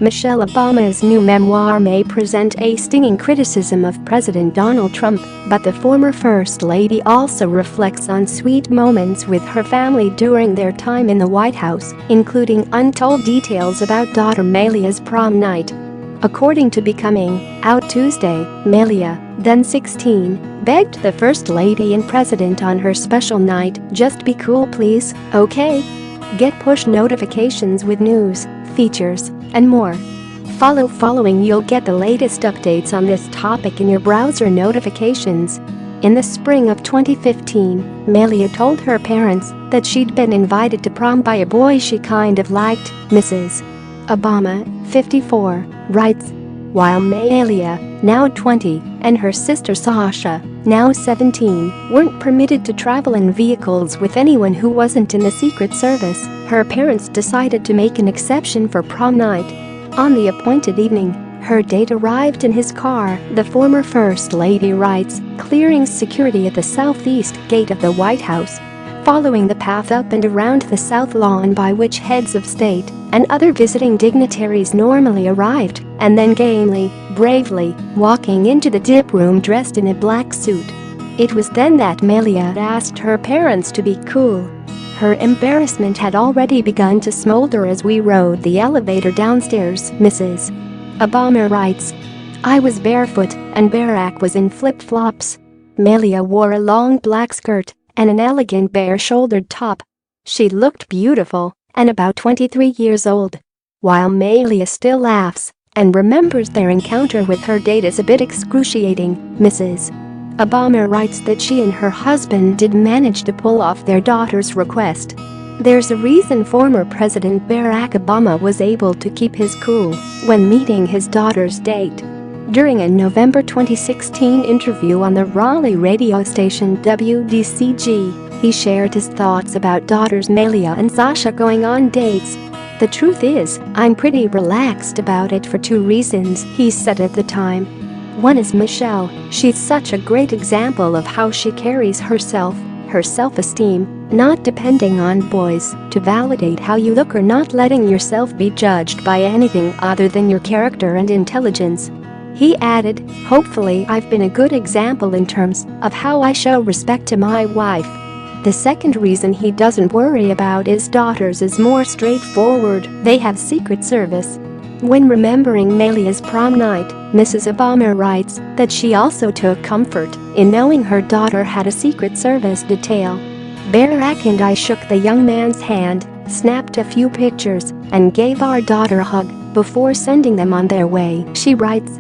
Michelle Obama's new memoir may present a stinging criticism of President Donald Trump, but the former First Lady also reflects on sweet moments with her family during their time in the White House, including untold details about daughter Malia's prom night. According to Becoming Out Tuesday, Malia, then 16, begged the First Lady and President on her special night, "Just be cool please, okay? Get push notifications with news, features, and more. Following you'll get the latest updates on this topic in your browser notifications." In the spring of 2015, Malia told her parents that she'd been invited to prom by a boy she kind of liked. Mrs. Obama, 54, writes, while Malia, now 20, and her sister Sasha, now 17, weren't permitted to travel in vehicles with anyone who wasn't in the Secret Service, her parents decided to make an exception for prom night. On the appointed evening, her date arrived in his car, the former First Lady writes, clearing security at the southeast gate of the White House, following the path up and around the South Lawn by which heads of state and other visiting dignitaries normally arrived, and then gaily, bravely, walking into the dip room dressed in a black suit. It was then that Malia asked her parents to be cool. Her embarrassment had already begun to smolder as we rode the elevator downstairs, Mrs. Obama writes. I was barefoot and Barack was in flip-flops. Malia wore a long black skirt and an elegant bare-shouldered top. She looked beautiful and about 23 years old. While Malia still laughs and remembers their encounter with her date as a bit excruciating, Mrs. Obama writes that she and her husband did manage to pull off their daughter's request. There's a reason former President Barack Obama was able to keep his cool when meeting his daughter's date. During a November 2016 interview on the Raleigh radio station WDCG, he shared his thoughts about daughters Malia and Sasha going on dates. The truth is, I'm pretty relaxed about it for two reasons, he said at the time. One is Michelle, she's such a great example of how she carries herself, her self-esteem, not depending on boys to validate how you look or not letting yourself be judged by anything other than your character and intelligence. He added, hopefully I've been a good example in terms of how I show respect to my wife. The second reason he doesn't worry about his daughters is more straightforward, they have Secret Service. When remembering Malia's prom night, Mrs. Obama writes that she also took comfort in knowing her daughter had a Secret Service detail. Barack and I shook the young man's hand, snapped a few pictures, and gave our daughter a hug before sending them on their way, she writes.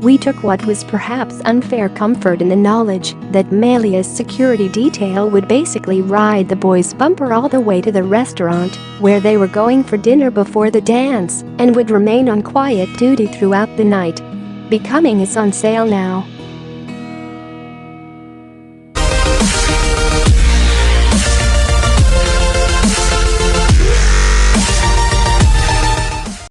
We took what was perhaps unfair comfort in the knowledge that Malia's security detail would basically ride the boys' bumper all the way to the restaurant where they were going for dinner before the dance and would remain on quiet duty throughout the night. Becoming is on sale now.